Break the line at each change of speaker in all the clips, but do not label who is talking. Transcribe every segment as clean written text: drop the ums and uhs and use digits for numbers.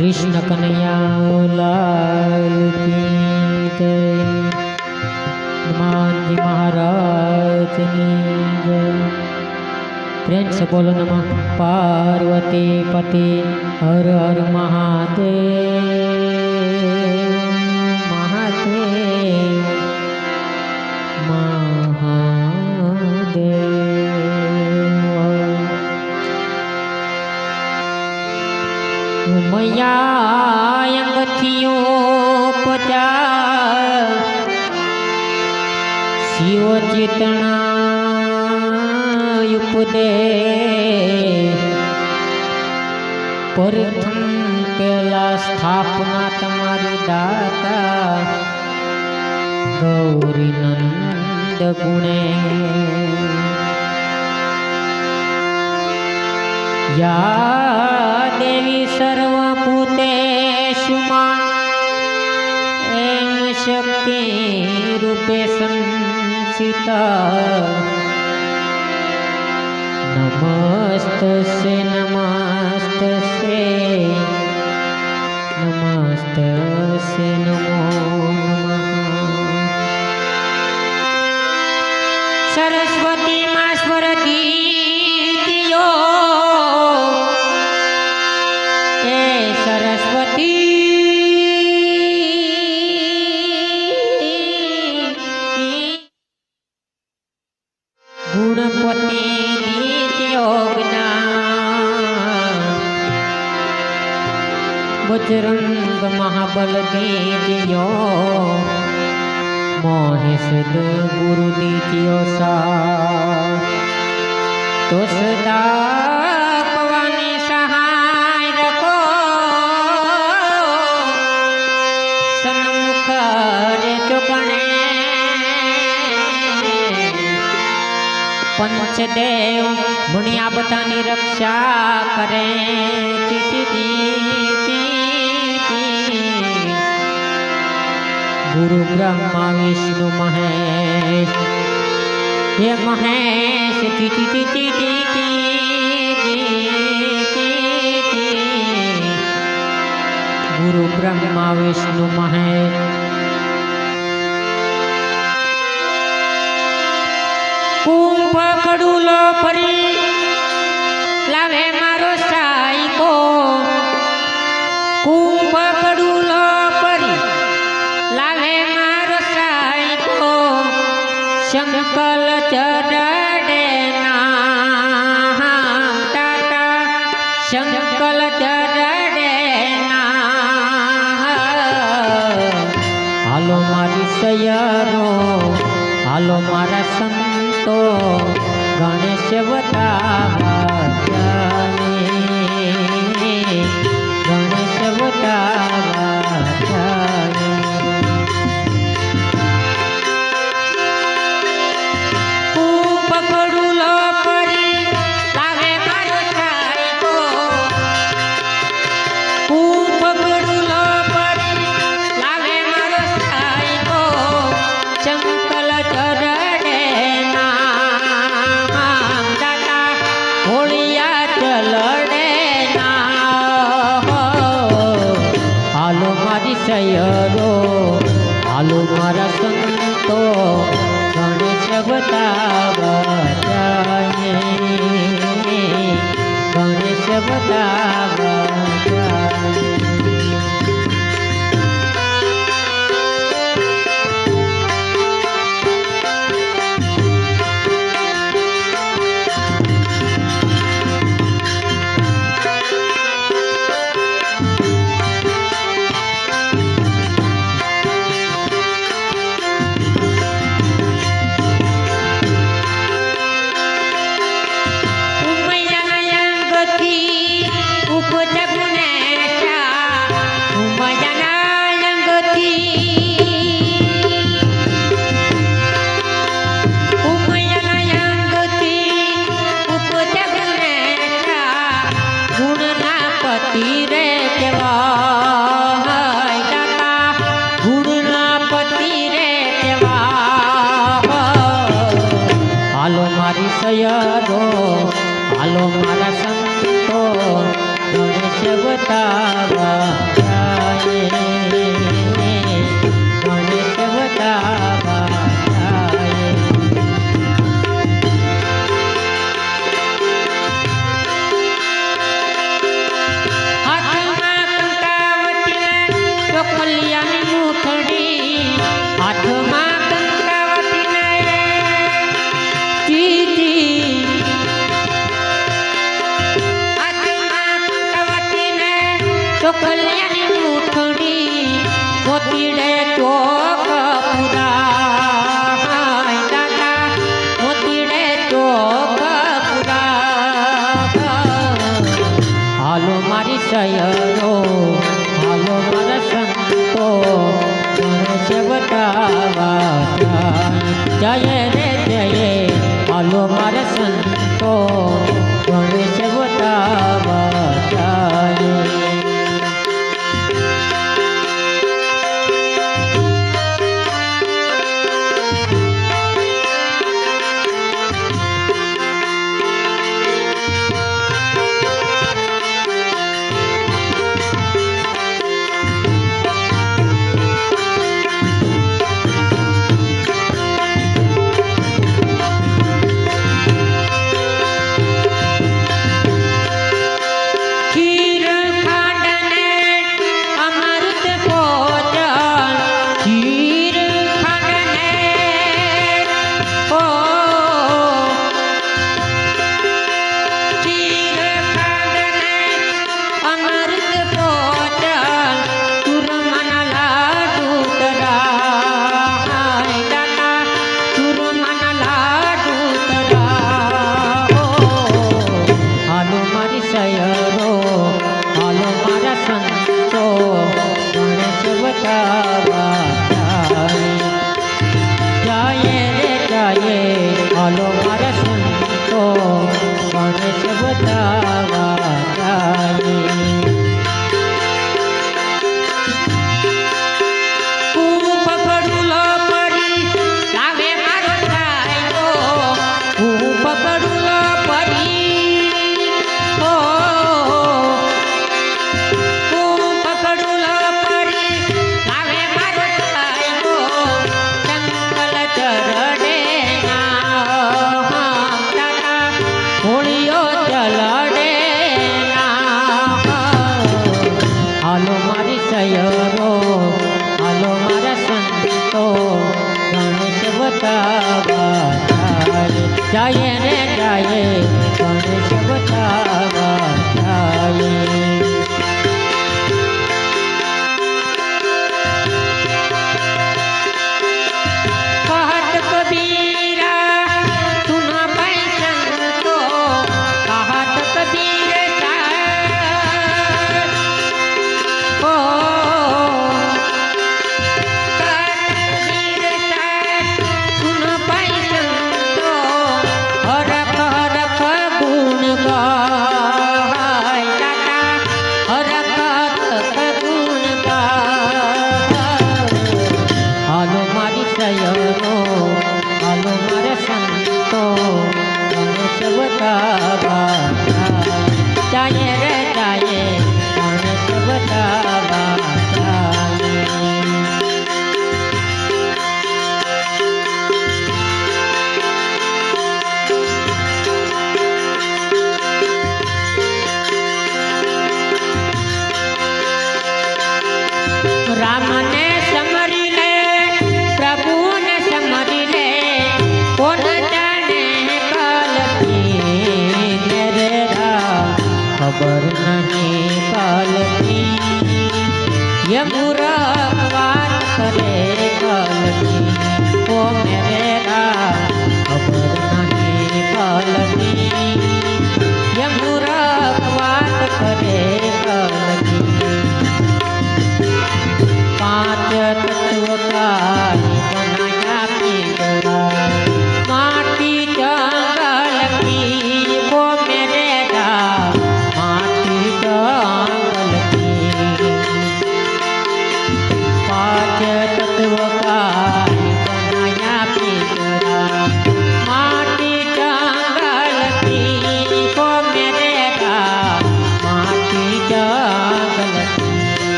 कृष्ण कन्हैया लाल की जय। हनुमान जी महाराज की जय। प्रेम से बोलो नमः पार्वती पति हर हर महादेव महादेव महादेव। मैया अंगथियो पचा शिव चेतना उपदे प्रथम पहला स्थापना तमारी दाता गौरी नंद गुणे। या देवी सर्वभूतेषु एं शक्ति रूपे संस्थिता नमस्तस्यै नमस्तस्यै नमस्तस्यै नमो नमः। सरस्वती मां स्मरति यो ए सरस्वती गुणपति बजरंग महाबल दीजियो मोहिषद गुरु दीजियो सा तो सदा भवानी सहाय रखो सन्मुख रे चुगणे पंचदेव मुनिया बतानी रक्षा करें। गुरु ब्रह्मा विष्णु महेश ये महेश गुरु ब्रह्मा विष्णु महेश। कुंभ कड़ूलो परी लावे मारो साई को कुंभ कड़ूलो परी लावे मारो साई को शंकल चढ़े नाम टाटा शंकल चढ़े नाम। हालो मारी सयारो हालो मारा संतो गणेश बतावा गणेश बतावा हालो मारा संतो गणेश बतावा जाए गणेश बतावा जाए। सयरो हालो मारा संतो गणेश बतावा जाए, गणेश बतावा जाए। हाथमा कंकावती ચોખલિયાની મૂઠડી, હાથમાં કંકાવતીને ચીધી, હાથમાં કંકાવતીને ચોખલિયાની મૂઠડી, મોતીડે ચોક પુરાય દાદા, મોતીડે ચોક પુરાય। હાલો મારી સયરો, હાલો મારા સંતો, ગણેશ बतावा जाए, जय रे जय, हालो मारा संतो, गणेश बतावा जाए। हालो मारा संतो, गणेश बतावा जाए। पकड़ूलो परी लावे मारो सायो, पकड़ूलो परी ओ, पकड़ूलो परी लावे मारो सायो, जंगल चरड़े होलियो जलड़े ना। हालो मारी सयरो, हालो मारा संतो, गणेश बतावा जाए, जाए रे जाए, गणेश बतावा जाए।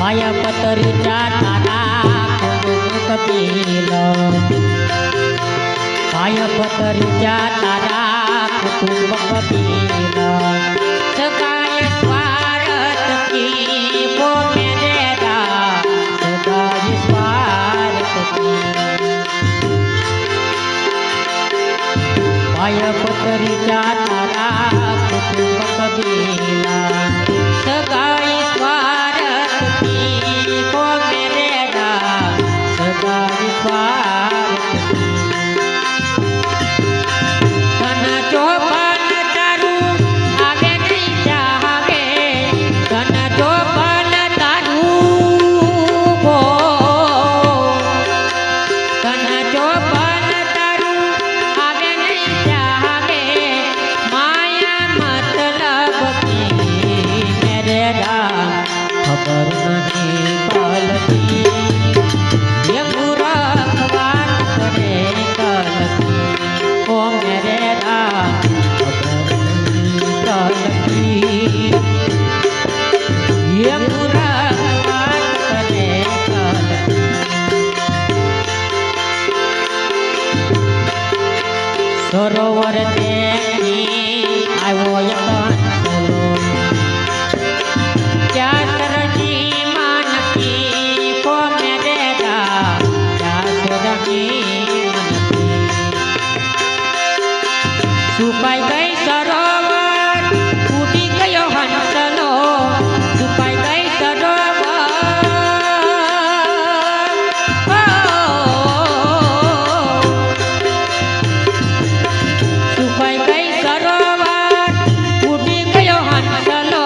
माया पतरीच्या तारा कुंकुम कपिल माया पतरीच्या तारा कुंकुम कपिल सगाय स्वार्थ की वो मेरे राम सगाय स्वार्थ की माया पतरीच्या तारा कुंकुम कपिल सगाई स्वार्थ की को मेरे राम सगाई स्वार्थ की धन चौपन तारू आगे नहीं चाहे धन चौपन तारू हो धन चौपन तारू आगे नहीं चाहे माया मतलब की मेरे राम खबर नहीं कलती ये मूर्ख बात करे कलती ओ मेरे राम खबर नहीं कलती ये मूर्ख बात करे कलती सरोवर देखी આવ્યો યતન क्या सरजी मान की को मेरे राम क्या सरजी मन की सुपाई गई सरोवर फूटी गयो हंसलो सुपाई गई सरोवर सुपाई गई सरोवर फूटी गयो हंसलो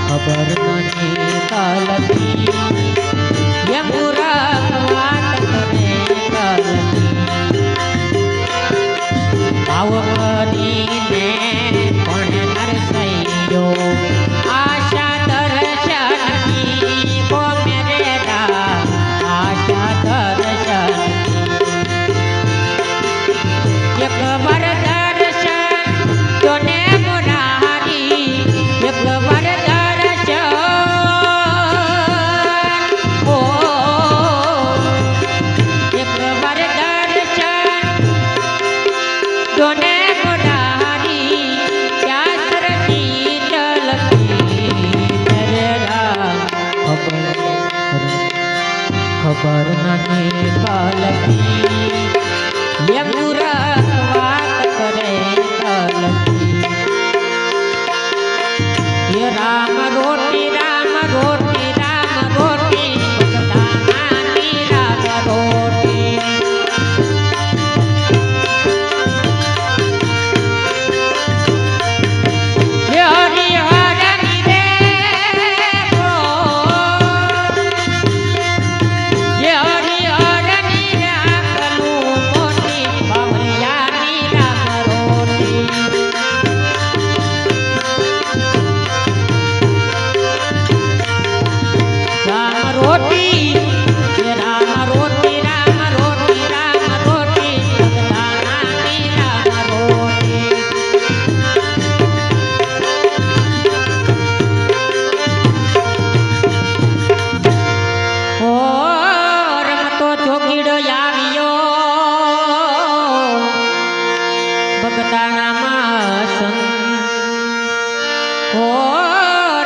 खबर नहीं कलती ये मूर्ख बात करे कलती भाव કરીને પણ નરસૈયો આશા દર્શનની કો મેરે રામ આશા દર્શનની એક વાર દર્શન તોને મુરારી એક વાર दोने मुरारी क्या सरकी चलती मेरे राम खबर नहीं कलती ये मूर्ख बात करे कलती ये राम रोटी राम रोटी राम रोटी भगतानी राम रोटी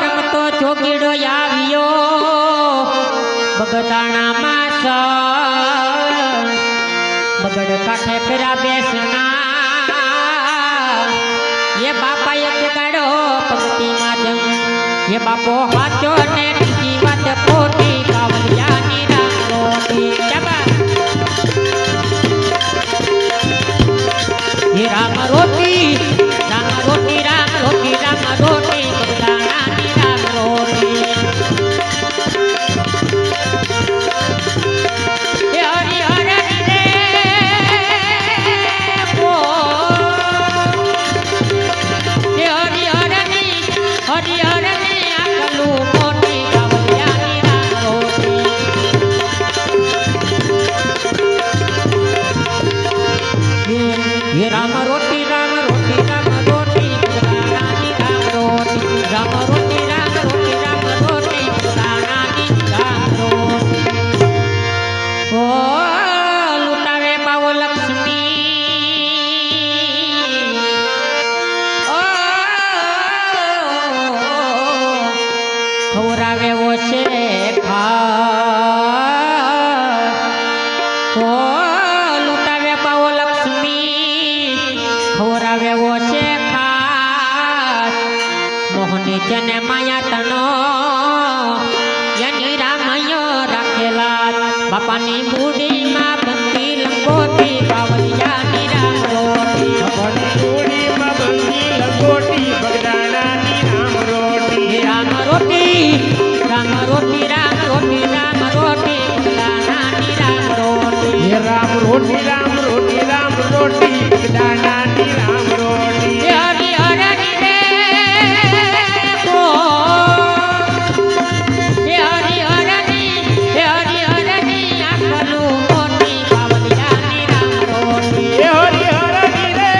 રમતો જોગીડો આવ્યો બગદાણામાં બગડ કાંઠે ફેરા બેસના ये बापा एक गाड़ो पंक्ति माध्यम ये बापो हाचो ने बीजी वात खोटी कावलिया नी राम रोटी जबा ये राम रोटी राम रोटी राम रोटी राम रोटी बगदाना नी राम रोटी ये हरि हरि रे ओ हरि हरि आकलू मोट ખવરાવે ઓછે ખા લૂંટાવે પાવો લક્ષ્મી ખવરાવે ઓછે ખા મોહની જને માયા તનો યની રામયો રાખેલા બાપાની મૂડીમાં બંધી લંગોટી બાવલિયાની રામ રોટી
મૂડીમાં બંધી લંગોટી બગદાણાની રામ રોટી
રામ રોટી રામ રોટી રામ રોટી રામ રોટી બગદાણાની રામ રોટી
રામ રોટી રામ રોટી રામ રોટી બગદાણાની રામ રોટી
હરી હરની રે કો હરી હરની આખલું મોટી બાવલિયાની રામ રોટી
હરી હરની રે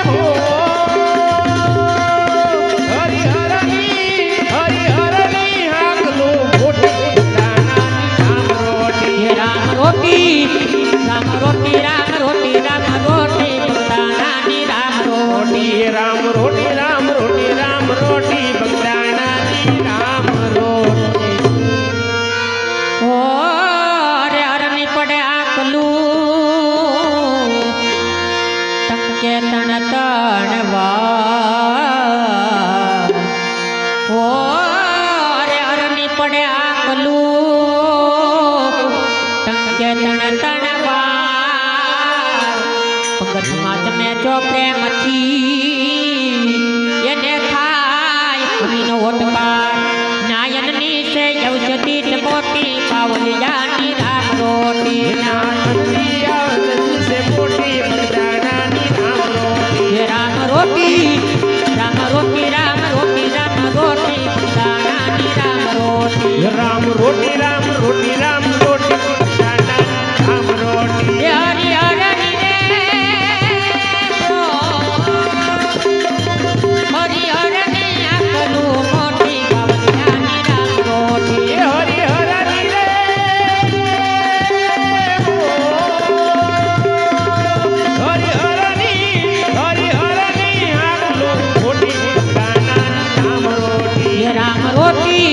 હો હરી હરની હાકલો મોટી બગદાણાની રામ રોટી
રામ રોટી રામ રોટી રામ રોટી રામ રોટી બગદાણાની રામ રોટી
રામ રોટી રામ રોટી રામ રોટી બગદાણાની રામ રોટી
ઓ રે હરની પડે આકલું ટંકે તણ તણવા ઓ રે હરની પડે આકલું ટંકે તણ તણવા પગથમાં તમે જો પ્રેમથી એને થાય અમીનો ઓટકાર નાયનની છે ઔષધિ જ મોટી બાવલિયાની રામ રોટી
સે મોટી બગદાણાની રામ રોટી
હે રામ રોટી રામ રોટી રામ રોટી રામ રોટી બગદાણાની રામ રોટી
રામ રોટી રામ રોટી રામ રોટી બગદાણાની રામ રોટી
હે હરી હરની રે હરી હરની આકલું મોટી બાવલિયાની રામ રોટી
હરી હરની રે હરી હરની હાકલો મોટી બગદાણાની રામ રોટી
હે રામ રોટી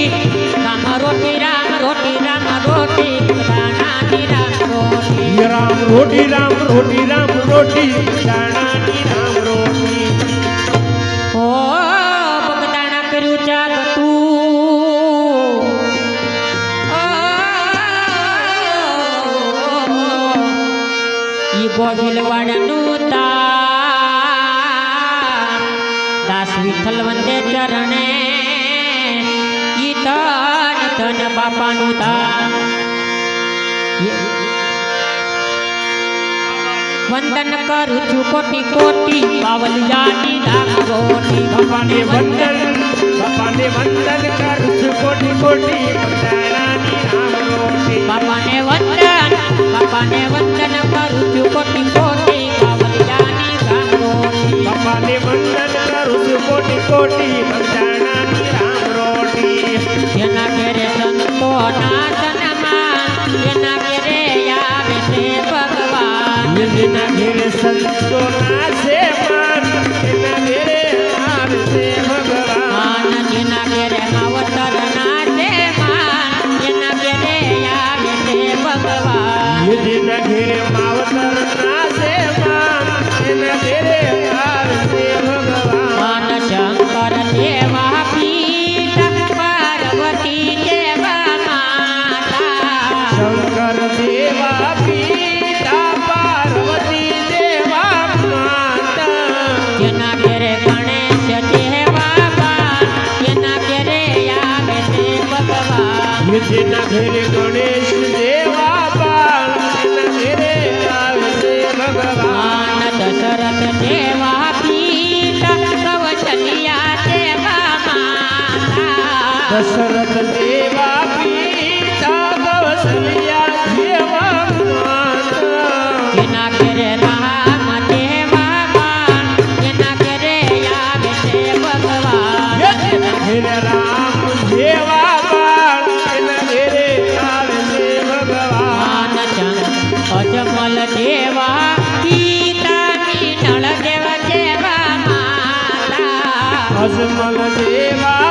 રામ રોટી રામ રોટી રામ રોટી બગદાણાની રામ રોટી
રામ રોટી રામ રોટી રામ રોટી બગદાણાની રામ રોટી
ઓ બગદાણા કર્યું ચાલતું ઈ ગોહિલવાડનું તાર દાસ વિઠ્ઠલ વંદે ચરણે ઈ તન તન બાપાનું તાર વંદન કરું છું કોટી કોટી બાવલિયાની રામ રોટી
બાપાને વંદન કરું છું કોટી કોટી બગદાણાની રામ રોટી
બાપાને વંદન કરું છું કોટી કોટી બાવલિયાની રામ રોટી
બાપાને વંદન કરું છું કોટી કોટી બગદાણાની રામ રોટી
જેના ઘેરે સંતોના સન્માન જેના ઘેરે આવે છે ભગવાન
જેના ઘેરે સંતોના છે માન એના ઘેરે આવે છે ભગવાન
જેના ઘેરે માવતરના છે માન જેના ઘેરે આવે છે ભગવાન
જેના ઘેરે માવતરના છે માન એના ઘેરે આવે છે ભગવાન
શંકર દેવા પિતા પાર્વતી દેવા માતા
શંકર દેવા પિતા પાર્વતી દેવા માતા
જેના ઘેરે ગણેશ દેવા બાન જેના ઘેરે આવે છે ભગવાન
જેના ઘેરે ગણેશ દેવા બાળ એના ઘેરે આવે છે ભગવાન
દશરથ દેવા પિતા કૌશલ્યા દેવા માતા
દશરથ દેવા પિતા કૌશલ્યા દેવા માતા
જેના ઘેરે રામ દેવા બાન જેના ઘેરે આવે છે ભગવાન
જેના ઘેરે રામ દેવા બાળ એના ઘેરે આવે છે ભગવાન
અજમલ દેવા પિતા મીનળ દેવ દેવા માતા
અજમલ દેવા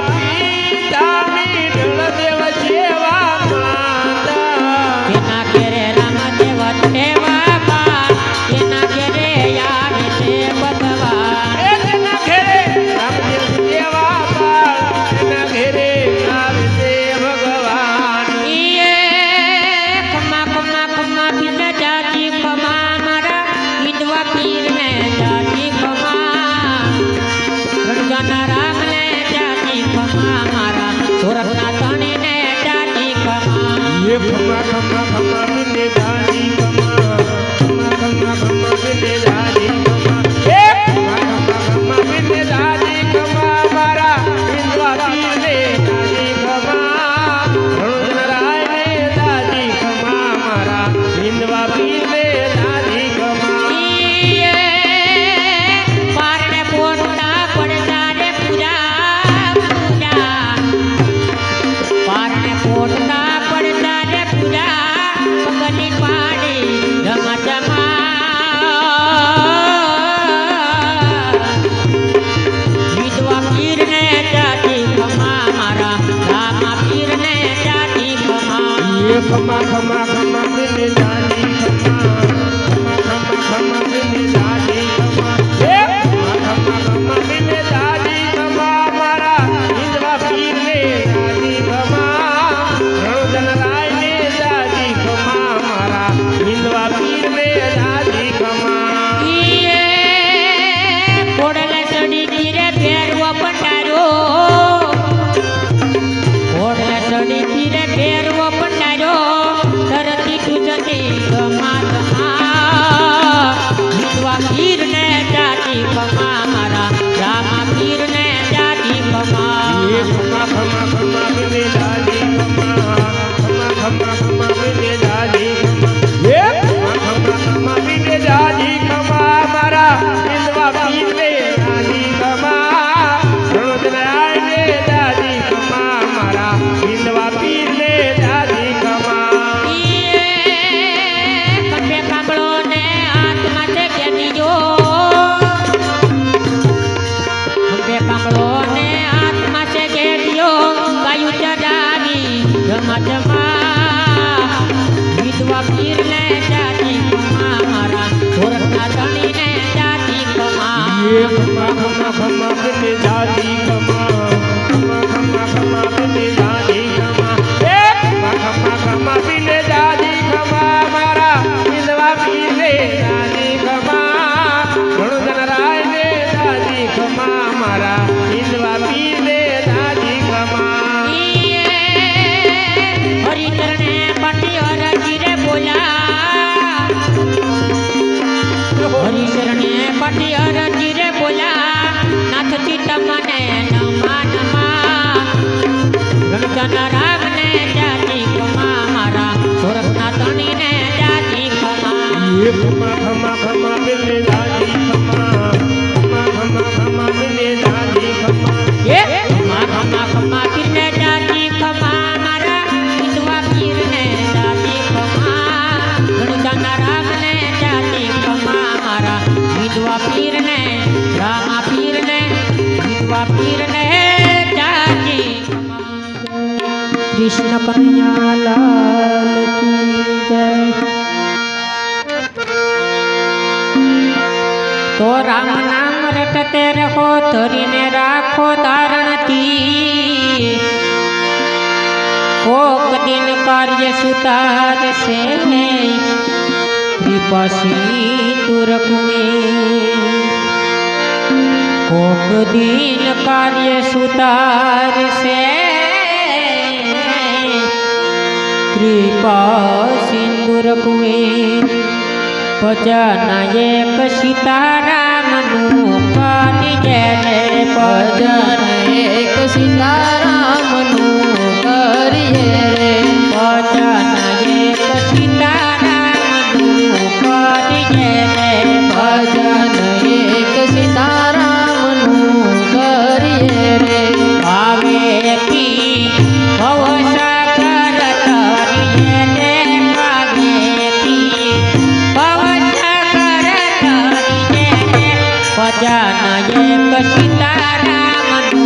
ઘનશ્યામના રામને જાજી ખમા મારા સુરતના ધણીને જાજી ખમા
ये खमा खमा खमा बिने जानी खमा खमा खमा बिने जानी खमा ए खमा खमा बिने जानी खमा मारा हिंदवा पीने जानी खमा रणराय ने जानी खमा मारा हिंदवा पीने जानी खमा
પારણે પોટના પડતા રે પૂજા પૂજા પારણે પોટના પડતા રે પૂજા પગની પાડી જમા જમા વિધવા પીરને જાતી ખમા મારા રામા પીરને જાતી ખમા
ये खमा खमा खमा बिने जानी खमा खमा खमा बिने जानी खमा ए खमा खमा बिने जानी खमा मारा हिंदवा पीने जानी खमा रणराय ने जानी खमा मारा हिंदवा पीने जानी खमा
કોડલે ચડી ગીરે ફેરવો પટારો કોડલે ચડી ગીરે ફેરવો પટારો ધરતી તુજતી ગમા ગમા વિધવા પીરને જાતી ખમા મારા રામા પીરને જાતી ખમા
ये खमा खमा खमा बिने जानी खमा खमा खमा बिने जानी खमा ये खमा खमा बिने जानी खमा मारा हिंदवा पीने जानी खमा रणराय ने जानी खमा मारा हिंदवा पीने जानी खमा
ખંભે કાંબળો ને હાથમાં છે કેદીઓ ખંભે કાંબળો ને હાથમાં છે કેદીઓ ગાયું ચડાવી જમા જમા વિધવા પીરને જાતી ખમા મારા સુરતના ધણીને જાતી ખમા
ये खमा खमा खमा बिने जानी खमा खमा खमा बिने जानी खमा ए खमा खमा बिने जानी खमा मारा हिंदवा पीने जानी खमा रणराय ने जानी खमा मारा हिंदवा पीने जानी खमा
હરિચરણે પાટી હરજી રે બોલા હરિચરણે પાટી હરજી રે બોલા નાથજી તમને નમા નમા ગણતના રામને જાતી ખમા મારા સુરતના ધણીને જાતી ખમા
ये खमा खमा खमा बिने जानी खमा खमा खमा बिने जानी खमा
એ ખમા ખમા ખમા પીરને જાતી ખમા મારા વિધવા પીરને જાતી ખમા ગણતના રામને જાતી ખમા મારા વિધવા પીરને રામા પીરને વિધવા પીરને જાતી ખમા કૃષ્ણ કનૈયા લાલ કી જય તો રામ નામ રટતે રહો ધરીને રાખો ધારણથી કોક દિન કાર્ય સુતારશે કૃપાસી તુરકુમે કોક દિન કાર્ય સુતારશે કૃપા સિંદુર કુએ ભજન એક સીતારામનું કરી જેને ભજન
એક સીતારામનું કરીએ રે
ભજન એક સીતારામનું કરી જેને
ભજન એક સીતારામનું કરીએ રે
ભાવેથી ભવસાગર તરીએ ને ભાવેથી ભવસાગર તરીએ ને ભજન એક સીતારામનું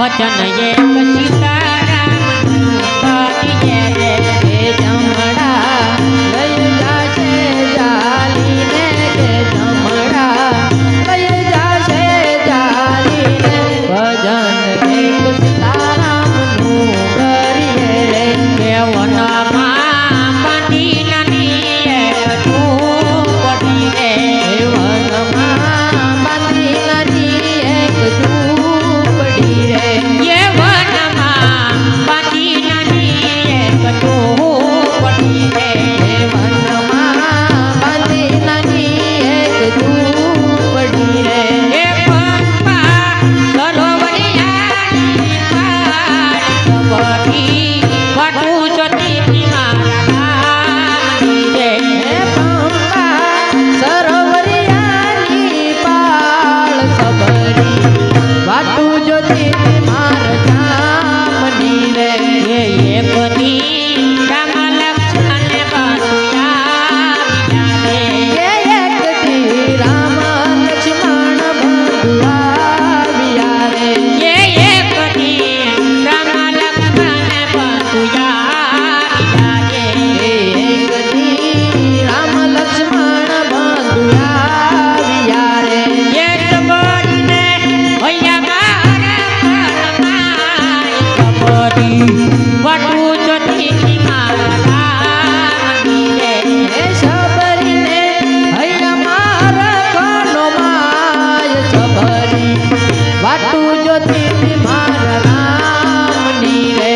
વચન એક સીતારામનું કરીએ રે
કે જમણા લઈ જાશે જાલીને કે જમણા લઈ જાશે જાલીને ભજન એક સીતારામનું કરીએ રે
કે વનમાં બાંધી નાની એક ઝૂંપડી રે
વનમાં બાંધી નાની એક ઝૂંપડી રે
એ વનમાં બાંધી નાની એક ઝૂંપડી રે
વનમાં બાંધી નાની એક ઝૂંપડી રે
એ પંપા સરોવરિયાની પાર સબરી વાટું જોતી મારા ગામની રે
હે પંપા સરોવરિયાની પાળ સબરી વાટું જોતી માર જામની રે
એ એક દી રામ લક્ષ્મણ બાંધ્યા રે
કે એક દી રામ લક્ષ્મણ બંધુઆવ્યા રે
એ એક દી રામ લક્ષ્મણ બાંધ્યા રે
એક દી રામ લક્ષ્મણ બંધુઆવ્યા રે
એ સબરીને હૈયા મારા સબરી વાટું જોતી મારા ગામની રે
હે સબરીને હૈયા મારા કાનો માય સબરી વાટું જોતી મારા રામની રે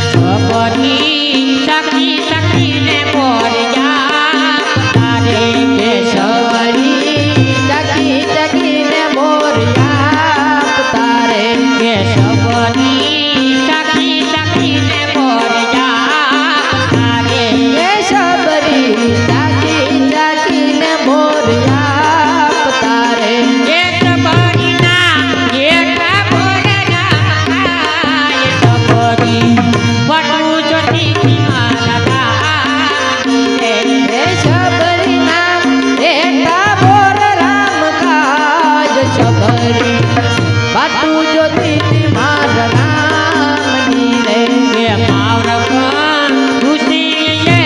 સબરી સખી સખીને બોર્યા તારે
કે સબરી ચાકી ચાકીને બોરિયા તારે
કે સબરી સખી સખીને બોર્યા તારે
કે સબરી ચાકી ચાકીને બોરિયા તારે
એ સબરીના એટલા બોર્યા એ સબરી વાટું જોતી મારા ગામની રે
હે સબરીના એટા બોર રામ કાજ સબરી વાટું જોતી મારા રામની રે
એ માવરકન ઋષિએ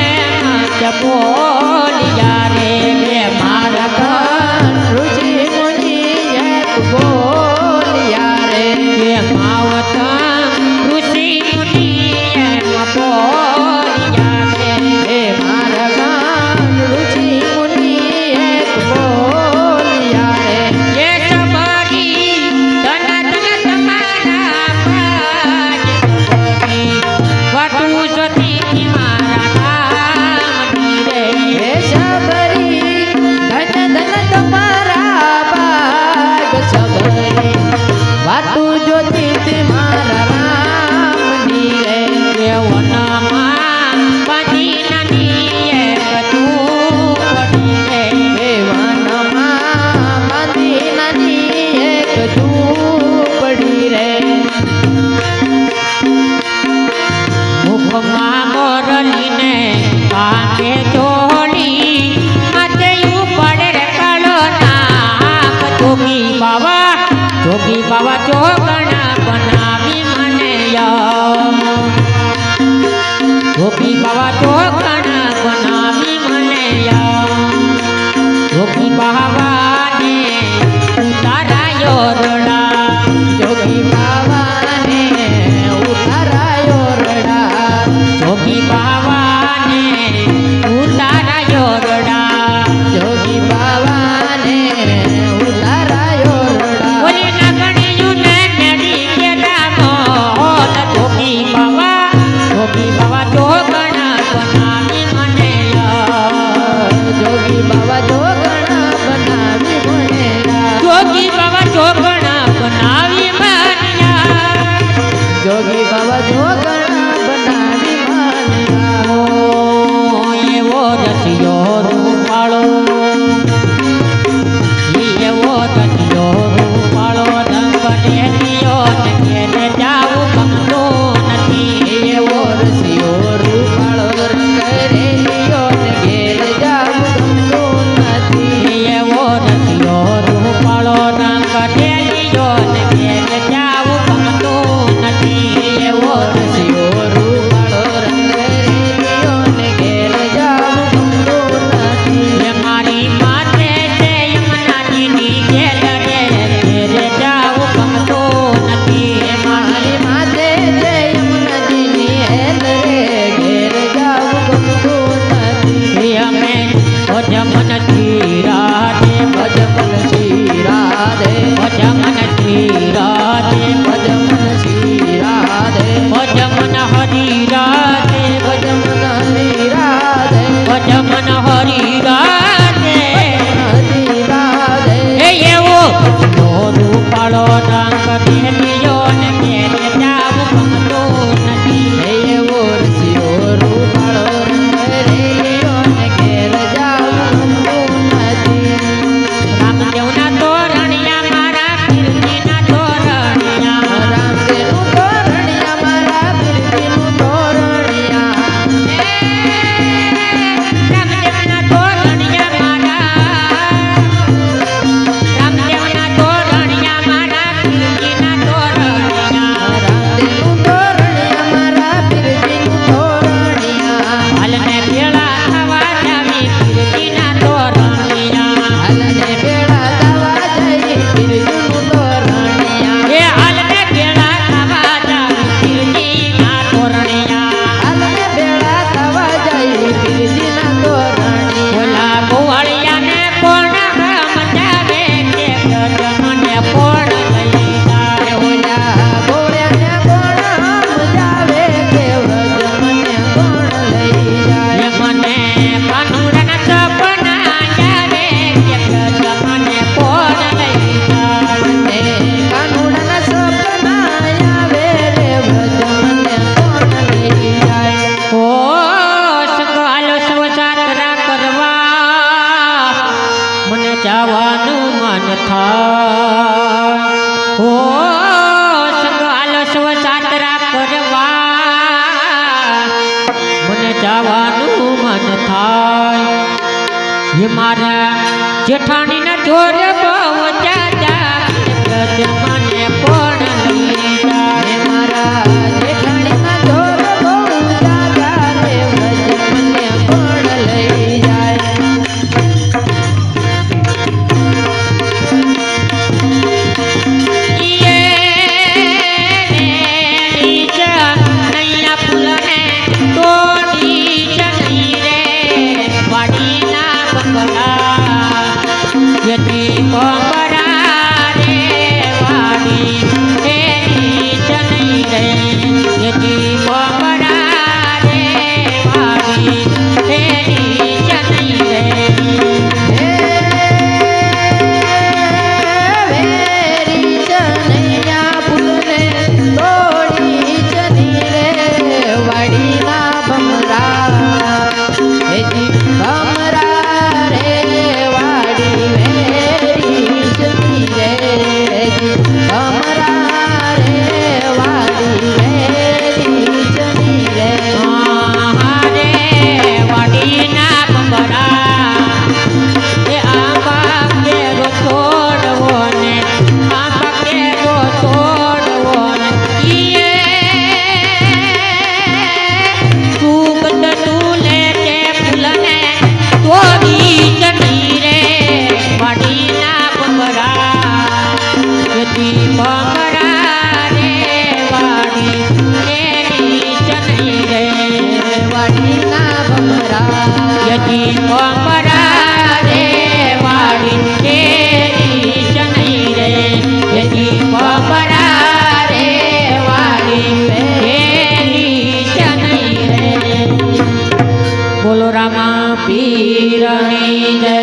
બોલિયા રે એ
મારકન રુચિ મુનિ એક બોલિયા રે
એ માવતન ઋષિ મુનિએ બોલિયા રે
હે મારકન રુચિ મુનિ એક બોલિયા રે
એ સબરી ધન ધન તમારા પાજ સબરી વાટું જોતી મારા ગામની રે
હે સબરી ધન ધન તમારા ભાગ સબરી વાટું જોતી મારા રામની રે
એ વનમાં બાંધી નાની એક ઝૂંપડી રે
હે વનમાં બાંધી નાની એક ઝૂંપડી રે
મુખમાં મોરલીને કાંઠે જોડી માથે ઉપર રે કાળો નાગ જોગી બાવા જોગણા બનાવી મને જોગી બાવા જોગણા બનાવી મને જોગી બાવાને ઉતારાયો રડા
જોગી બાવાને ઉતારાયો રડા
જોગી બાવાને ઉતારાયો રડા
જોગી બાવાને ઉતારાયો રડા
ઓલી નગણિયું ને મેળી કેડા મોલ જોગી બાવા જોગણા બનાવી મને
જોગી બાવા જોગણા બનાવી મને
જોગી બાવા જોગણા બનાવી માન્યા
જોગી બાવા જોગણા બનાવી માન્યા
એવો રસિયો રૂપાળો એવો રસિયો રૂપાળો રંગ ડેલિયો ને ઘેરે જાવું ગમતું નથી
એવો રસિયો રૂપાળો રંગ રેલિયો ને ઘેર જાવું ગમતું નથી
એવો રસિયો રૂપાળો રંગ ડેલિયો ને ઘેરે જાવું ગમતું હે મારા જેઠાણીના જોર બહુ જાજા વ્રજ મને કોણ લઈ જાય
મારા જેઠાણીના જોર બહુ જાજા રે વ્રજ મને કોણ લઈ જાય
બોલો રામા પીરની જય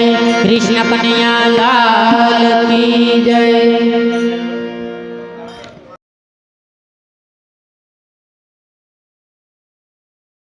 કૃષ્ણ કનૈયા લાલ કી જય